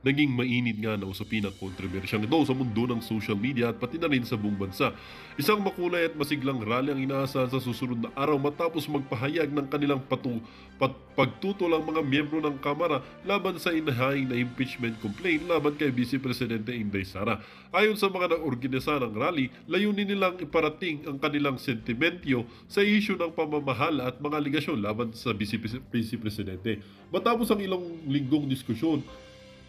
naging mainit nga na usapin ang kontrobersyang ito sa mundo ng social media at pati na rin sa buong bansa. Isang makulay at masiglang rally ang inaasahan sa susunod na araw matapos magpahayag ng kanilang pagtutol ang mga miyembro ng Kamara laban sa inahaing na impeachment complaint laban kay Vice Presidente Inday Sara. Ayon sa mga nag-organisa ng rally, layunin nilang iparating ang kanilang sentimentyo sa isyu ng pamamahala at mga aligasyon laban sa Vice Presidente. Matapos ang ilang linggong diskusyon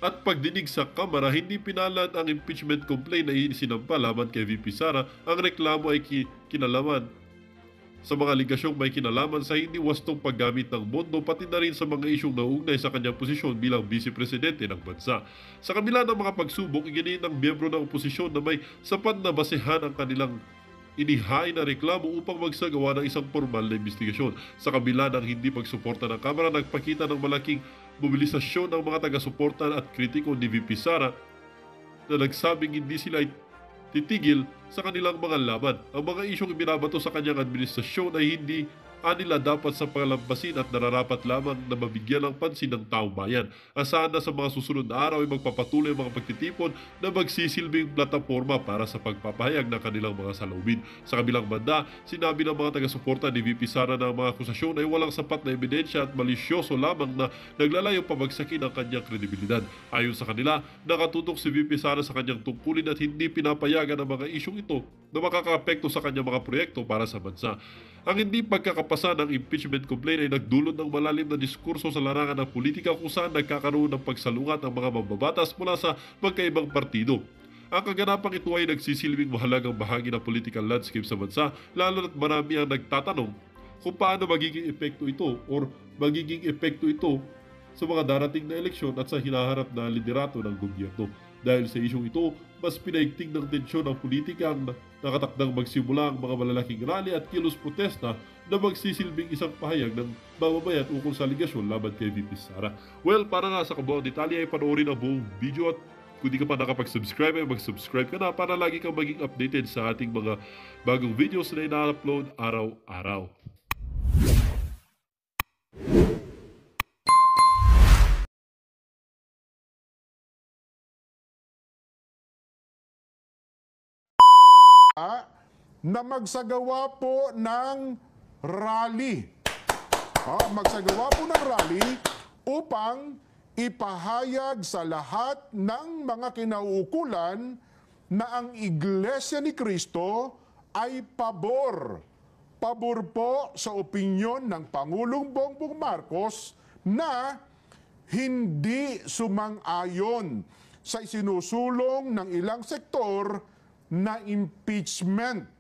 at pagdinig sa Kamara, hindi pinalad ang impeachment complaint na isinampa laban kay VP Sara. Ang reklamo ay kinalaman sa mga aligasyong may kinalaman sa hindi wastong paggamit ng bondo pati na rin sa mga isyong nauugnay sa kanyang posisyon bilang Vice Presidente ng bansa. Sa kabila ng mga pagsubok, iginiit ng miyembro ng oposisyon na may sapat na basehan ang kanilang inihain na reklamo upang magsagawa ng isang formal na investigasyon. Sa kabila ng hindi pagsuporta ng Kamara, nagpakita ng malaking mobilisasyon ng mga taga-suporta at kritiko ni VP Sara na nagsabing hindi sila titigil sa kanilang mga laban. Ang mga isyong ibinabato sa kanyang administrasyon ay hindi anila dapat sa pangalampasin at nararapat lamang na mabigyan ng pansin ng taong bayan. Asahan na sa mga susunod na araw ay magpapatuloy ang mga pagtitipon na magsisilbing plataforma para sa pagpapahayag ng kanilang mga saloobin. Sa kabilang banda, sinabi ng mga taga-suporta ni VP Sara na ang mga akusasyon ay walang sapat na ebidensya at malisyoso lamang na naglalayong pabagsakin ang kanyang kredibilidad. Ayon sa kanila, nakatutok si VP Sara sa kanyang tungkulin at hindi pinapayagan ang mga isyong ito na makakaapekto sa kanyang mga proyekto para sa bansa. Ang hindi pagkakapasa ng impeachment complaint ay nagdulot ng malalim na diskurso sa larangan ng politika kung saan nagkakaroon ng pagsalungat ang mga mambabatas mula sa magkaibang partido. Ang kaganapang ito ay nagsisilbing mahalagang bahagi ng political landscape sa bansa, lalo na't marami ang nagtatanong kung paano magiging epekto ito sa mga darating na eleksyon at sa hinaharap na liderato ng gobyerno. Dahil sa isyong ito, mas pinaigting ng tensyon ng politika ang nakatakdang magsimula ang mga malalaking rally at kilos protesta na magsisilbing isang pahayag ng mamamayan ukol sa aligasyon laban kay VP Sara. Well, para nga sa kabuang detalye ay panoorin ang buong video at kung di ka pa nakapag-subscribe ay mag-subscribe ka na para lagi kang maging updated sa ating mga bagong videos na ina-upload araw-araw. Na magsagawa po ng rally. Magsagawa po ng rally upang ipahayag sa lahat ng mga kinauukulan na ang Iglesia ni Cristo ay pabor. Pabor po sa opinyon ng Pangulong Bongbong Marcos na hindi sumang-ayon sa isinusulong ng ilang sektor na impeachment.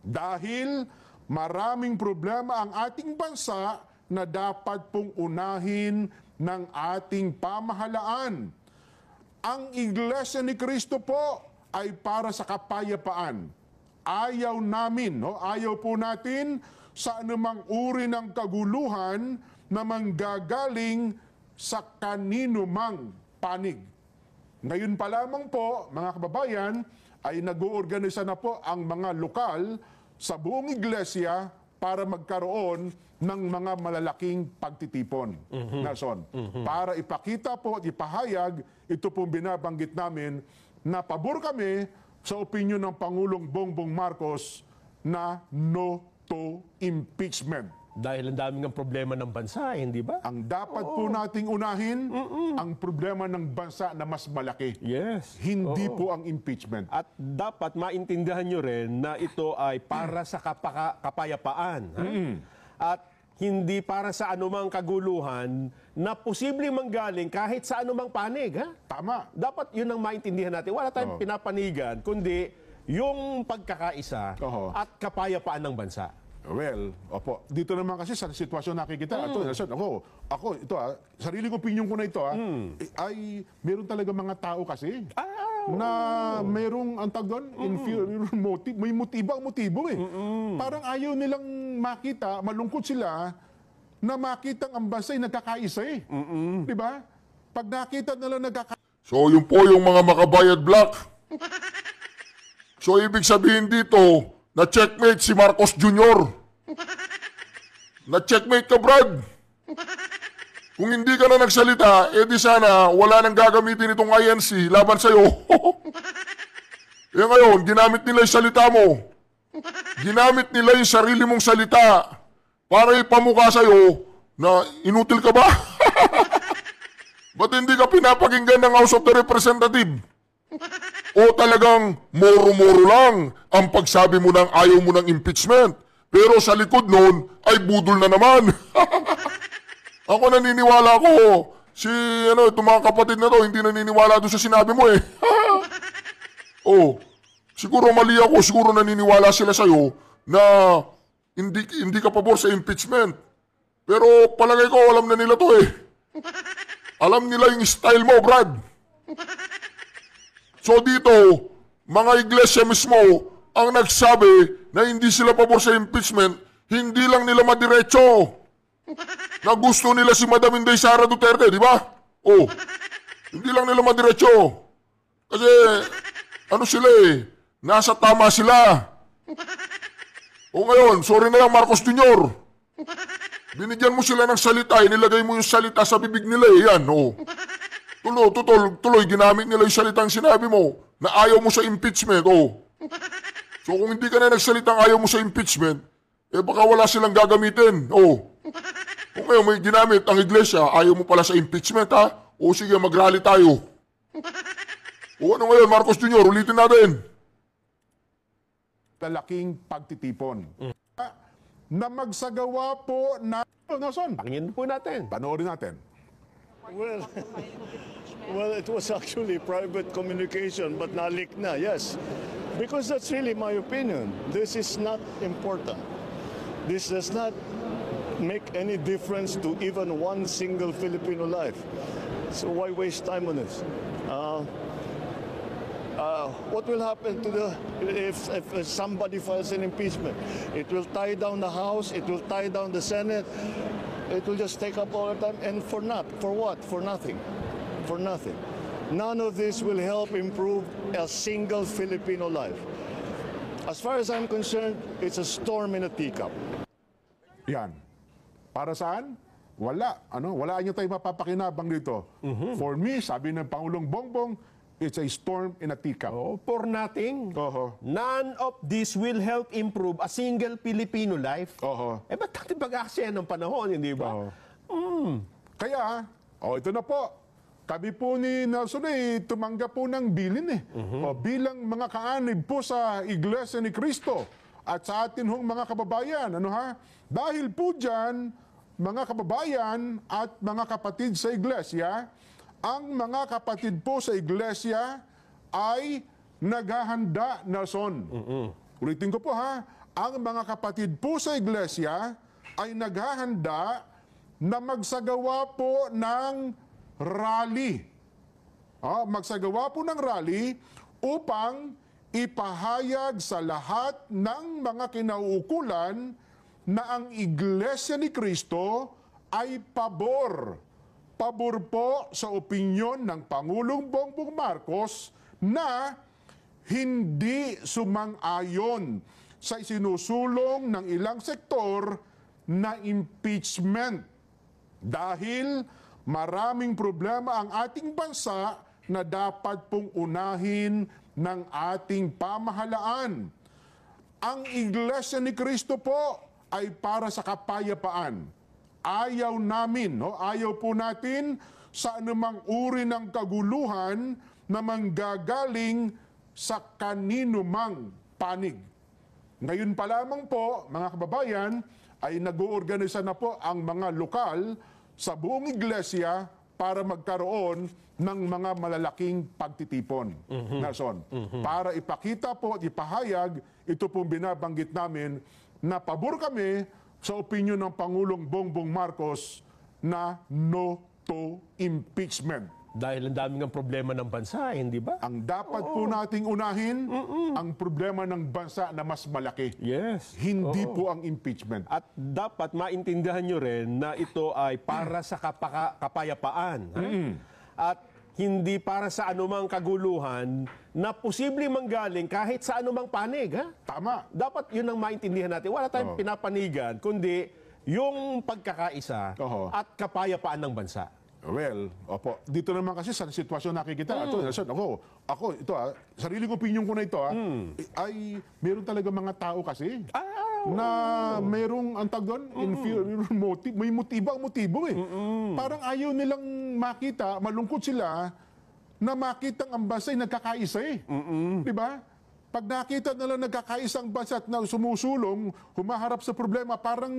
Dahil maraming problema ang ating bansa na dapat pong unahin ng ating pamahalaan. Ang Iglesia ni Cristo po ay para sa kapayapaan. Ayaw po natin sa anumang uri ng kaguluhan na manggagaling sa kanino mang panig. Ngayon pa lamang po, mga kababayan, ay nag-oorganisa na po ang mga lokal sa buong iglesia para magkaroon ng mga malalaking pagtitipon. Nelson, para ipakita po at ipahayag, ito pong binabanggit namin na pabor kami sa opinyon ng Pangulong Bongbong Marcos na no to impeachment. Dahil ang daming ng problema ng bansa, hindi ba? Ang dapat po nating unahin, ang problema ng bansa na mas malaki. Yes. Hindi po ang impeachment. At dapat maintindihan nyo rin na ito ay para sa kapayapaan. At hindi para sa anumang kaguluhan na posibleng manggaling kahit sa anumang panig. Tama. Dapat yun ang maintindihan natin. Wala tayong pinapanigan, kundi yung pagkakaisa at kapayapaan ng bansa. Well, opo. Dito naman kasi sa sitwasyon nakikita, sariling opinion ko na ito, ay meron talaga mga tao kasi na merong, ang tawag doon, inferior motive, may motibo eh. Parang ayaw nilang makita, malungkot sila, na makita ang bansa ay nagkakaisa eh. Di ba? Pag nakita nila nagkakaisa. So, yun po yung mga makabayad black. So, ibig sabihin dito, na-checkmate si Marcos Jr. Na-checkmate ka, Brad. Kung hindi ka na nagsalita, di sana wala nang gagamitin itong INC laban sa'yo. Ngayon, ginamit nila yung salita mo. Ginamit nila yung sarili mong salita para ipamukha sa'yo na inutil ka ba? Ba't hindi ka pinapakinggan ng House of the Representative? O talagang moro-moro lang ang pagsabi mo ng ayaw mo ng impeachment, pero sa likod nun ay budol na naman. Ako naniniwala ko, itong mga kapatid na to, hindi naniniwala doon sa sinabi mo eh. Siguro mali ako, siguro naniniwala sila sa'yo na hindi ka pabor sa impeachment. Pero palagay ko, alam na nila to eh. Alam nila yung style mo, Brad. So dito, mga iglesia mismo ang nagsabi na hindi sila pabor sa impeachment, hindi lang nila madiretso. Na gusto nila si Madam Inday Sara Duterte, di ba? Hindi lang nila madiretso. Kasi, sila eh, nasa tama sila. Ngayon, sorry na lang Marcos Jr. Binigyan mo sila ng salita, nilagay mo yung salita sa bibig nila eh, yan, Tuloy, ginamit nila yung salitang sinabi mo na ayaw mo sa impeachment, So kung hindi ka na nagsalitang ayaw mo sa impeachment, baka wala silang gagamitin, Kung ngayon may ginamit ang iglesia, ayaw mo pala sa impeachment, ha? Sige, mag-rally tayo. Ano ngayon, Marcos Jr., ulitin natin. Lalaking pagtitipon. Na magsagawa po na... Nason? Pakinggan po natin. Panoorin natin. Well, it was actually private communication, but nalik na, yes. Because that's really my opinion. This is not important. This does not make any difference to even one single Filipino life. So why waste time on this? What will happen to if somebody files an impeachment? It will tie down the House, it will tie down the Senate, it will just take up all the time, and for what? For nothing. For nothing. None of this will help improve a single Filipino life. As far as I'm concerned, it's a storm in a teacup. Yan. Para saan? Wala. Wala nyo tayo mapapakinabang dito. For me, sabi ng Pangulong Bongbong, it's a storm in a teacup. For nothing. None of this will help improve a single Filipino life. Ba't natin pag-aksaya ng panahon, hindi ba? Kaya, ito na po. Kami po ni Nelson tumanggap po ng bilin eh. Bilang mga kaanib po sa Iglesia ni Cristo at sa atin hong mga kababayan. Dahil po dyan, mga kababayan at mga kapatid sa Iglesia, ang mga kapatid po sa Iglesia ay naghahanda, Nelson. Ulitin ko po ang mga kapatid po sa Iglesia ay naghahanda na magsagawa po ng rally. Magsagawa po ng rally upang ipahayag sa lahat ng mga kinauukulan na ang Iglesia ni Cristo ay pabor po sa opinyon ng Pangulong Bongbong Marcos na hindi sumang-ayon sa isinusulong ng ilang sektor na impeachment dahil maraming problema ang ating bansa na dapat pong unahin ng ating pamahalaan. Ang Iglesia ni Cristo po ay para sa kapayapaan. Ayaw namin, ayaw po natin sa anumang uri ng kaguluhan na manggagaling sa kanino mang panig. Ngayon pa lamang po, mga kababayan, ay nag-uorganisa na po ang mga lokal sa buong iglesia para magkaroon ng mga malalaking pagtitipon. Nason, para ipakita po at ipahayag, ito pong binabanggit namin na pabor kami sa opinyon ng Pangulong Bongbong Marcos na no to impeachment. Dahil ang daming ang problema ng bansa, hindi ba? Ang dapat po nating unahin, ang problema ng bansa na mas malaki. Yes. Hindi po ang impeachment. At dapat maintindihan nyo rin na ito ay para sa kapayapaan. At hindi para sa anumang kaguluhan na posibleng manggaling kahit sa anumang panig. Tama. Dapat yun ang maintindihan natin. Wala tayong pinapanigan, kundi yung pagkakaisa Oho. at kapayapaan ng bansa. Well, opo. Dito naman kasi sa sitwasyon nakikita, ito, Nelson, ako, ito sariling opinion ko na ito, ay meron talaga mga tao kasi na merong, ang tawag doon, inferior motive, may motibo eh. Parang ayaw nilang makita, malungkot sila, na makitang ang bansa ay nagkakaisa eh. Di ba? Pag nakita nila nagkakaisang bansa at na sumusulong, humaharap sa problema, parang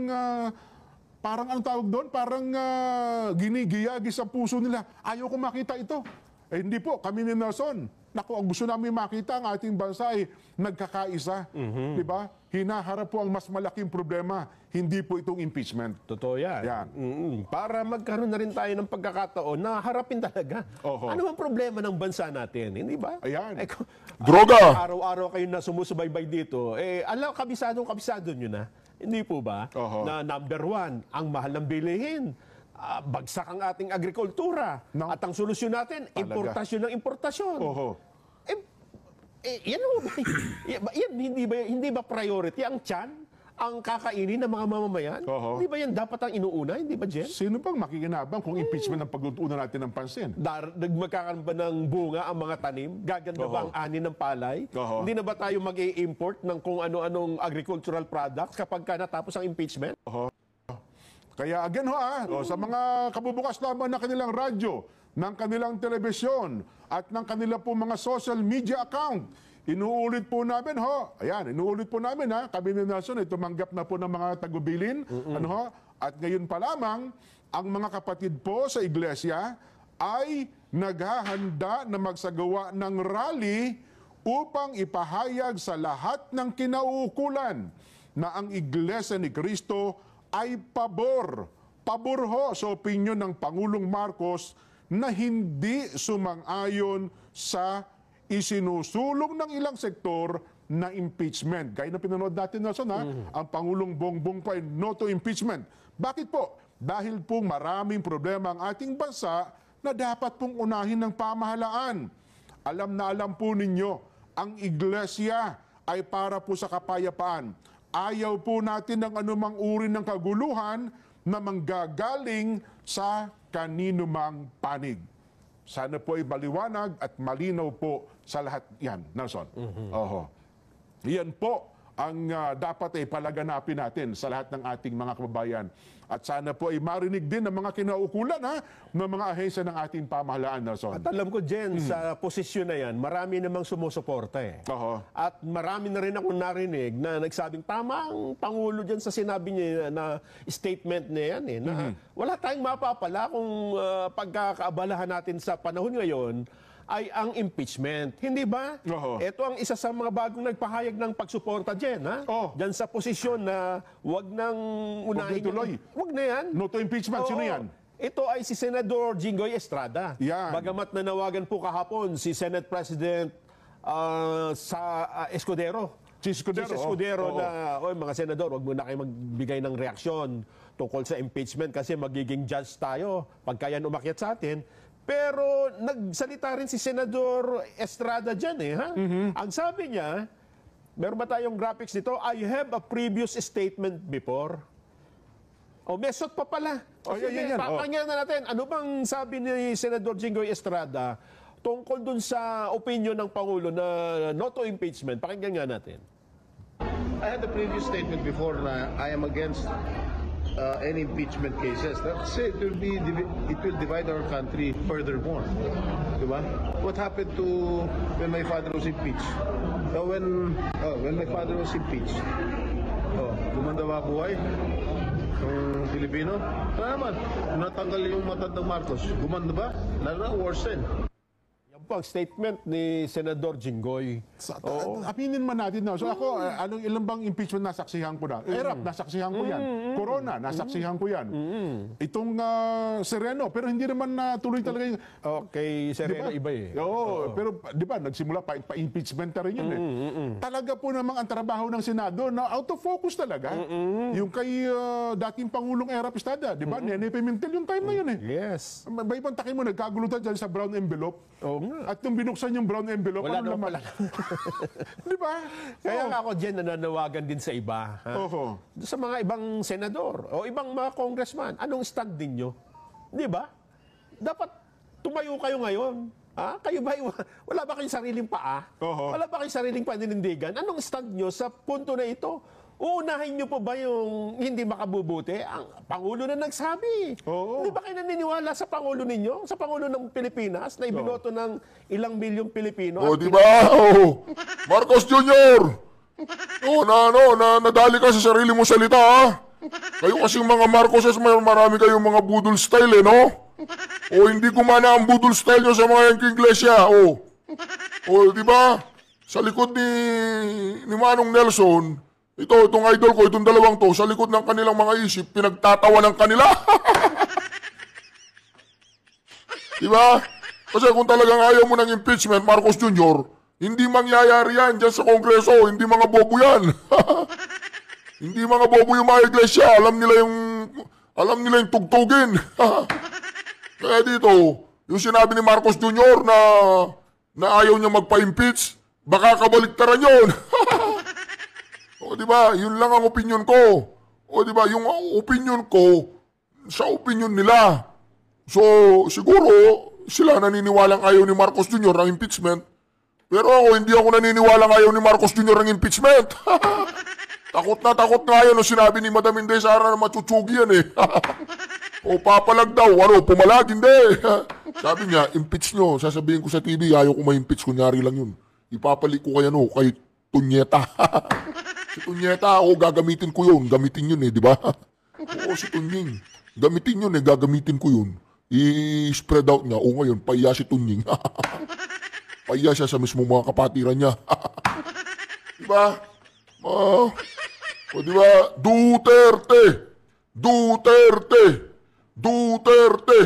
anong tawag doon? Parang ginigiyagis ang puso nila. Ayaw ko makita ito. Eh hindi po, kami ni Nelson. Naku, ang gusto namin makita ang ating bansa ay nagkakaisa. Di ba? Hinaharap po ang mas malaking problema. Hindi po itong impeachment. Totoo yan. Yan. Para magkaroon na rin tayo ng pagkakataon na harapin talaga. Oho. Ano ang problema ng bansa natin? Hindi ba? Ayan. Droga! Araw-araw kayo na sumusubaybay dito. Kabisado nyo na. Hindi po ba? Oho. Na number one, ang mahal ng bilihin. Bagsak ang ating agrikultura. No. At ang solusyon natin, importasyon ng importasyon. Oho. Yan ho ba? Yan, hindi ba priority ang tiyan? Ang kakainin ng mga mamamayan? Oho. Hindi ba yan dapat ang inuuna? Hindi ba, Jen? Sino bang makikinabang kung impeachment ang pagtutunan natin ng pansin? Magkakaroon ba ng bunga ang mga tanim? Gaganda ba ang ani ng palay? Oho. Hindi na ba tayo mag-i-import ng kung ano-anong agricultural products kapag natapos ang impeachment? Kaya again sa mga kabubukas lamang na kanilang radyo, ng kanilang telebisyon, at ng kanila po mga social media account, inuulit po namin inuulit po namin kami ni Nelson ay tumanggap na po ng mga tagubilin, at ngayon pa lamang, ang mga kapatid po sa iglesia ay naghahanda na magsagawa ng rally upang ipahayag sa lahat ng kinauukulan na ang Iglesia ni Cristo ay pabor sa opinyon ng Pangulong Marcos na hindi sumang-ayon sa isinusulong ng ilang sektor na impeachment. Gaya na pinanood natin, Nelson, ang Pangulong Bongbong pa ay no to impeachment. Bakit po? Dahil po maraming problema ang ating bansa na dapat pong unahin ng pamahalaan. Alam na alam po ninyo, ang iglesia ay para po sa kapayapaan. Ayaw po natin ng anumang uri ng kaguluhan na manggagaling sa kaninumang panig. Sana po ay maliwanag at malinaw po sa lahat yan, Nelson. Oho. Yan po ang dapat ay palaganapin natin sa lahat ng ating mga kababayan. At sana po ay marinig din ng mga kinaukulan ng mga ahensya ng ating pamahalaan, Nelson. At alam ko, Jen, sa posisyon na yan, marami namang sumusuporta eh. Oho. At marami na rin akong narinig na nagsabing, tama ang Pangulo dyan sa sinabi niya na statement niya yan na wala tayong mapapala kung pagkakaabalahan natin sa panahon ngayon ay ang impeachment. Hindi ba? Oho. Ito ang isa sa mga bagong nagpahayag ng pagsuporta dyan, Dyan sa posisyon na wag nang unahin. tuloy. Wag na yan. No to impeachment. Sino Oo. yan? Ito ay si Senador Jinggoy Estrada. Yan. Bagamat nanawagan po kahapon si Senate President Escudero. Si Escudero. Si Escudero Oo. na, mga senador, wag muna kayo magbigay ng reaksyon tungkol sa impeachment kasi magiging judge tayo pagka yan umakyat sa atin. Pero nagsalita rin si Senador Estrada dyan Ang sabi niya, meron ba tayong graphics dito? I have a previous statement before. Mesot pa pala. yan. Pakinggan na natin. Ano bang sabi ni Senador Jinggoy Estrada tungkol dun sa opinion ng Pangulo na no to impeachment? Pakinggan nga natin. I had the previous statement before na I am against any impeachment cases. Kasi it will divide our country furthermore. Diba? What happened to when my father was impeached? When my father was impeached, gumanda ba buhay ng Pilipino? Ano naman? Natanggal yung matandang Marcos. Gumanda ba? Lalo na worsen. Yan po ang statement ni Senador Jinggoy. Aminin man natin na. So ako, ilang bang impeachment nasaksihan ko na? Erap, nasaksihan ko yan. Corona, nasaksihan ko yan. Itong Sereno, pero hindi naman natuloy talaga yung... Okay, Sereno iba eh. Oo, pero di ba, nagsimula pa-impeachment na rin yun Talaga po namang ang trabaho ng Senado na out of focus talaga. Yung kay dating Pangulong Erap Estrada, di ba? Nene Pimentel yung time na yun Yes. May ibang takin mo, nagkagulutan dyan sa brown envelope. Oo nga. At nung binuksan yung brown envelope, Wala ano naman naman? pala. Di ba? Kaya nga ako dyan nananawagan din sa iba. Ha? Oho. Sa mga ibang senador o ibang mga congressman, anong stand ninyo? Di ba? Dapat tumayo kayo ngayon. Ha? Kayo ba, wala ba kayong sariling paa? Oho. Wala ba kayong sariling paninindigan? Anong stand nyo sa punto na ito? Uunahin nyo po ba yung hindi makabubuti? Ang Pangulo na nagsabi. Oo. Hindi ba kayo naniniwala sa Pangulo ninyo? Sa Pangulo ng Pilipinas na ibinoto ng ilang milyong Pilipino? O, di ba? O, Marcos Jr. O, nadali ka sa sarili mong salita, ha? Kayo kasing mga Marcoses, marami kayong mga budol style, no? O, hindi kumana ang budol style nyo sa mga Yankee Iglesia, o. O, di ba? Sa likod ni Manong Nelson, itong idol ko, itong dalawang to, sa likod ng kanilang mga isip, pinagtatawa ng kanila. Di ba? Kasi kung talagang ayaw mo ng impeachment, Marcos Jr., hindi mangyayari yan dyan sa Kongreso. Hindi mga bobo yan. Hindi mga bobo yung mga iglesia. Alam nila yung tugtugin. Kaya dito, yung sinabi ni Marcos Jr. na ayaw niya magpa-impeach, baka kabaliktaran yun. O, di ba? Yun lang ang opinion ko. O, di ba? Yung opinion ko, sa opinion nila. So, siguro, sila naniniwalang ayaw ni Marcos Jr. ng impeachment. Pero ako, hindi ako naniniwalang ayaw ni Marcos Jr. ng impeachment. Takot na yun nung sinabi ni Madam Inday Sara na machuchugi yan eh. O, papalag daw. Pumalag, hindi. Sabi niya, impeach nyo. Sasabihin ko sa TV, ayaw ko ma-impeach. Kunyari lang yun. Ipapalik ko kay Tunyeta. Si Tunyeta, gagamitin ko yun. Gamitin yun eh, di ba? Oo, si Tunying. Gamitin yun eh, gagamitin ko yun. I-spread out niya. O ngayon, paiya si Tunying. Paiya siya sa mismo mga kapatiran niya. Di ba? O di ba? Duterte.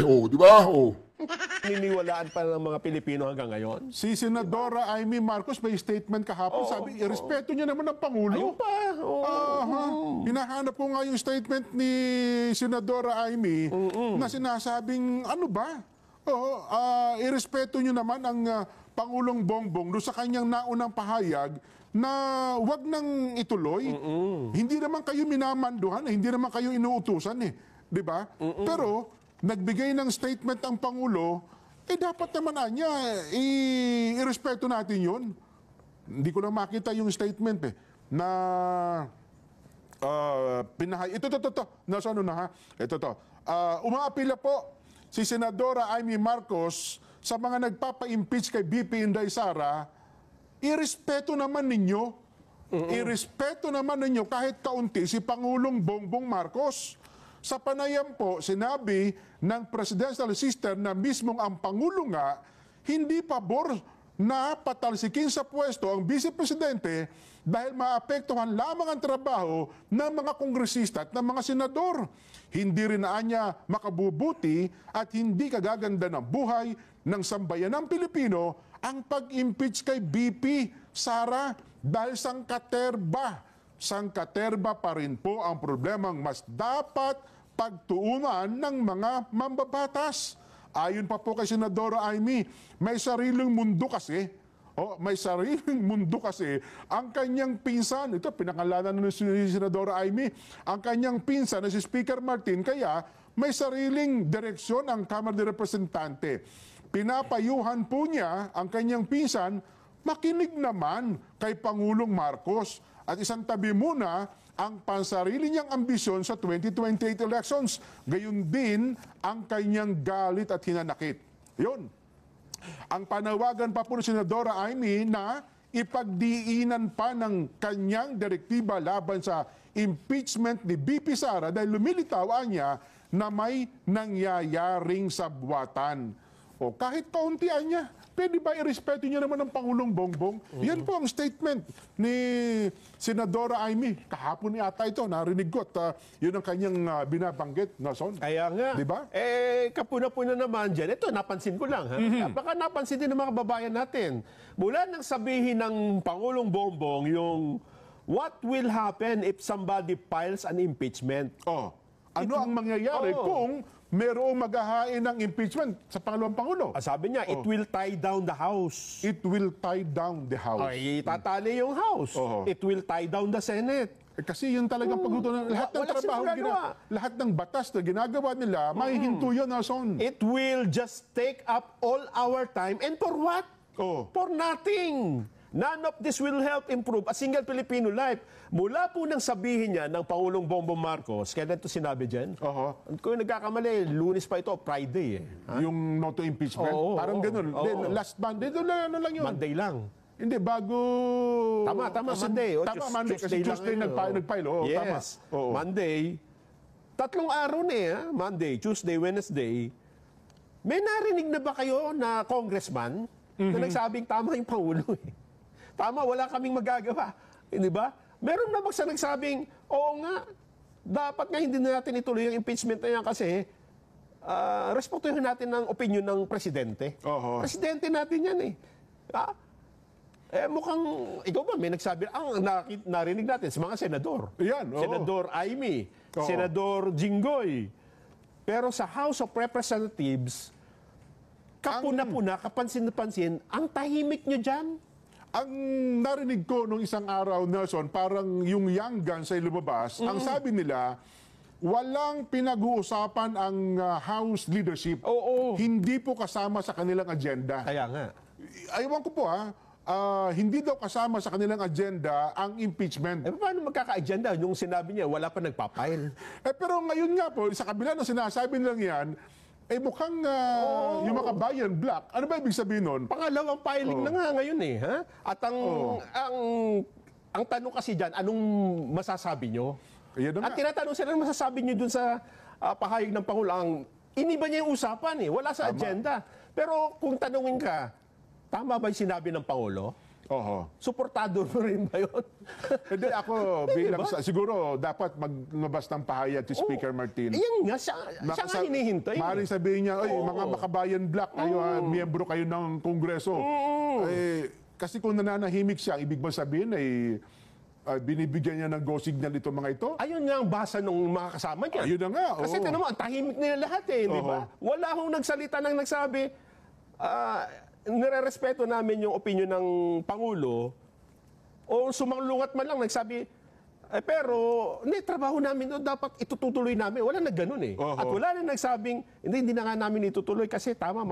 O, di ba? O. Niniwalaan pa ng mga Pilipino hanggang ngayon? Si Senadora Amy Marcos may statement kahapon. Sabi, irespeto niya naman ang Pangulo. Ayun pa. Aha. Hinahanap ko nga yung statement ni Senadora Amy na sinasabing, ano ba? Irespeto niyo naman ang Pangulong Bongbong doon sa kanyang naunang pahayag na wag nang ituloy. Hindi naman kayo minamanduhan, hindi naman kayo inuutusan eh. 'Di ba? Pero nagbigay ng statement ang Pangulo, dapat naman niya irespeto natin 'yon. Hindi ko lang makita yung statement na ito. Nasaan na ha? Ito. Umaapila po si Senadora Amy Marcos sa mga nagpapa-impeach kay BP Inday Sara. Irespeto naman ninyo. Irespeto naman ninyo kahit kaunti si Pangulong Bongbong Marcos. Sa panayam po, sinabi ng presidential system na mismong ang Pangulo nga hindi pabor na patalsikin sa pwesto ang Vice Presidente dahil maapektuhan lamang ang trabaho ng mga kongresista at ng mga senador. Hindi rin niya makabubuti at hindi kagaganda ng buhay ng sambayanang Pilipino ang pag-impeach kay BP Sara dahil sangkaterba pa rin po ang problemang mas dapat pagtuunan ng mga mambabatas. Ayon pa po kay Senadora Amy, may sariling mundo kasi. May sariling mundo kasi ang kanyang pinsan, ito pinangalanan ni Senadora Amy, ang kanyang pinsan na si Speaker Martin, kaya may sariling direksyon ang Kamara de Representante. Pinapayuhan po niya ang kanyang pinsan, makinig naman kay Pangulong Marcos at isang tabi muna ang pansarili niyang ambisyon sa 2028 elections. Gayon din ang kanyang galit at hinanakit. Yun. Ang panawagan pa po ni Senadora Amy na ipagdiinan pa ng kanyang direktiba laban sa impeachment ni BP Sara dahil lumilitaw niya na may nangyayaring sabwatan. O kahit kauntian niya, pwede ba irespeto niya naman ng Pangulong Bongbong? Yan po ang statement ni Senadora Amy. Kahapon yata ito, narinig ko at yun ang kanyang binabanggit. Nason? Kaya nga. Diba? Kapuna-puna naman dyan. Ito, napansin ko lang. Ha? Baka napansin din ng mga kababayan natin. Mula nang sabihin ng Pangulong Bongbong yung what will happen if somebody files an impeachment? Ano ang mangyayari kung merong maghahain ng impeachment sa pangalawang Pangulo. Sabi niya, it will tie down the House. It will tie down the House. Ay, tatali yung House. Oo. It will tie down the Senate. Kasi yun talagang pagluto ng lahat ng Wala trabaho, silang magagawa. lahat ng batas na ginagawa nila, mahihinto yun, Nelson. It will just take up all our time. And for what? Oh. For nothing. None of this will help improve a single Filipino life. Mula po nang sabihin niya ng Pangulong Bongbong Marcos, kailan ito sinabi dyan? Oho. Kung nagkakamali, Lunes pa ito, Friday eh. Yung no to impeachment, Oo, parang oo, ganun. oo. Then, last Monday, doon lang, ano lang yun. Monday lang. Hindi, bago... Tama, Monday. Monday. Tama, Monday. Kasi Tuesday lang yun. nag-file. Oo, tama. Yes. Oo. Monday. 3 araw na eh. Monday, Tuesday, Wednesday. May narinig na ba kayo na congressman na nagsabing tama yung Pangulo eh? Tama, wala kaming magagawa. Hindi ba? Meron na ba sa nagsabing, oo nga, dapat nga hindi na natin ituloy yung impeachment na yan kasi respetuhin natin ng opinion ng presidente. Oho. Presidente natin yan eh. Mukhang, ikaw ba, may nagsabi, narinig natin sa mga senador. Yan, oo. Senador Aimee, Oo. Senador Jinggoy. Pero sa House of Representatives, kapuna-puna, kapansin-pansin, ang tahimik nyo dyan. Ang narinig ko nung isang araw, Nelson, parang yung young guns ay lumabas. Ang sabi nila, walang pinag-uusapan ang House leadership. Oo. Hindi po kasama sa kanilang agenda. Kaya nga. Aywan ko po hindi daw kasama sa kanilang agenda ang impeachment. Paano magkaka-agenda? Yung sinabi niya, wala pa nagpapile. Pero ngayon nga po, sa kabila ng sinasabi nilang yan, mukhang yung mga bayan black. Ano ba ibig sabihin nun? Pangalawang filing na nga ngayon eh. Ha? At ang tanong kasi dyan, anong masasabi nyo? Ayan na At nga. tinatanong sila, anong masasabi nyo dun sa pahayag ng Pangulo? Iniba niya yung usapan eh. Wala sa agenda. Pero kung tanungin ka, tama ba yung sinabi ng Pangulo? Oho. Suportado mo rin ba yun? Hindi ako bilang Diba? siguro dapat maglabas ng pahayag si Speaker Martin. Iyan nga, siya nga hinihintay. Maaaring sabihin niya, mga makabayan black, kayo, miyembro kayo ng Kongreso. Kasi kung nananahimik siya, ang ibig mo sabihin ay binibigyan niya ng go signal itong mga ito. Ayun nga ang basa ng mga kasama niya. Ayun na nga. Kasi tinan mo, ang tahimik nila lahat eh, di ba? Wala akong nagsalita nang nagsabi, nire-respeto namin yung opinion ng Pangulo, o sumalungat man lang nagsabi, pero hindi, trabaho namin no, dapat itutuloy namin. Wala na ganun eh. At wala na nagsabing, hindi na nga namin itutuloy kasi tama,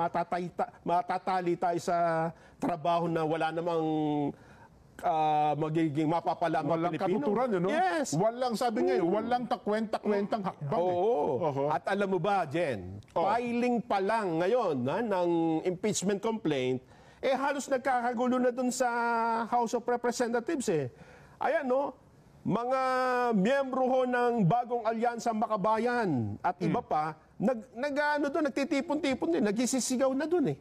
matatali tayo sa trabaho na wala namang magiging mapapala ang mga Walang Pilipino. katuturan, no? Yes. Walang, sabi nga, walang kakwenta-kwentang hakbang. Oo. At alam mo ba, Jen, filing pa lang ngayon ng impeachment complaint, halos nagkakagulo na dun sa House of Representatives eh. Ayan, no? Mga miyembro ho ng bagong alyansa Makabayan at iba pa, nagtitipon-tipon din, nagsisisigaw na dun eh.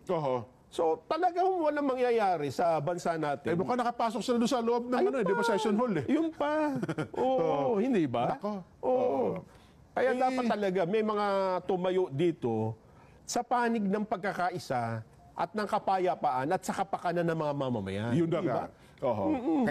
So talagang walang mangyayari sa bansa natin. Mukhang nakapasok sila doon sa loob ng di ba, session hall eh. Yung pa. Oo, hindi ba? Nako. Oo. Kaya dapat talaga may mga tumayo dito sa panig ng pagkakaisa at ng kapayapaan at sa kapakanan ng mga mamamayan. Yun na nga.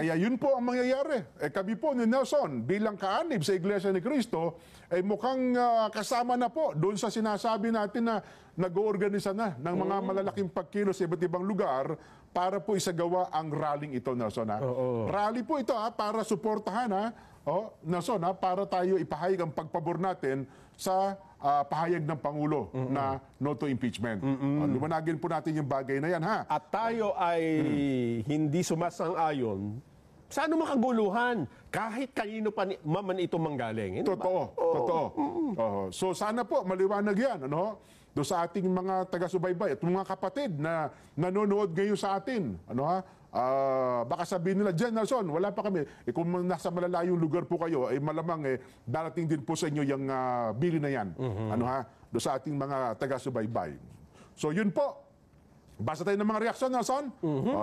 Kaya yun po ang mangyayari. Kami po ni Nelson, bilang kaanib sa Iglesia ni Cristo, mukhang kasama na po doon sa sinasabi natin na nag-oorganisa na ng mga malalaking pagkilos sa iba't ibang lugar para po isagawa ang rallying ito, Nelson. Rally po ito para suportahan, Nelson, para tayo ipahayag ang pagpabor natin sa pahayag ng Pangulo na no to impeachment. Lumanagin po natin yung bagay na yan, ha? At tayo ay hindi sumasang-ayon sa anumang kaguluhan, kahit kanino pa man ito manggaling. Hindi ba? Totoo. So sana po maliwanag yan, doon sa ating mga taga-subaybay at mga kapatid na nanonood ngayon sa atin. Baka sabihin nila, Jen, Nelson, wala pa kami. Kung nasa malalayong lugar po kayo, malamang darating din po sa inyo yung bili na yan. Doon sa ating mga taga-subaybay. So yun po. Basta tayo ng mga reaksyon, Nelson.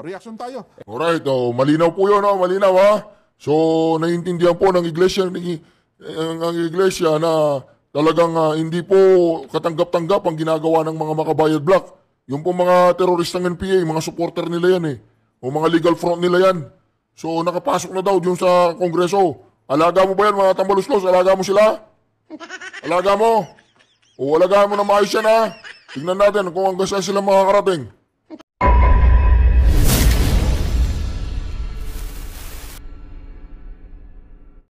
Reaksyon tayo. Alright, malinaw po yun, malinaw ha. So, naiintindihan po ng iglesia, ang iglesia na talagang hindi po katanggap-tanggap ang ginagawa ng mga Makabayan Black. Yung po mga teroristang NPA, mga supporter nila yan o mga legal front nila yan. So, nakapasok na daw dun sa Kongreso. Alaga mo ba yan, mga tambaluslos? Alaga mo sila? Alaga mo? O alagaan mo na maayos yan ha. Tingnan natin kung hanggang saan sila makakarating.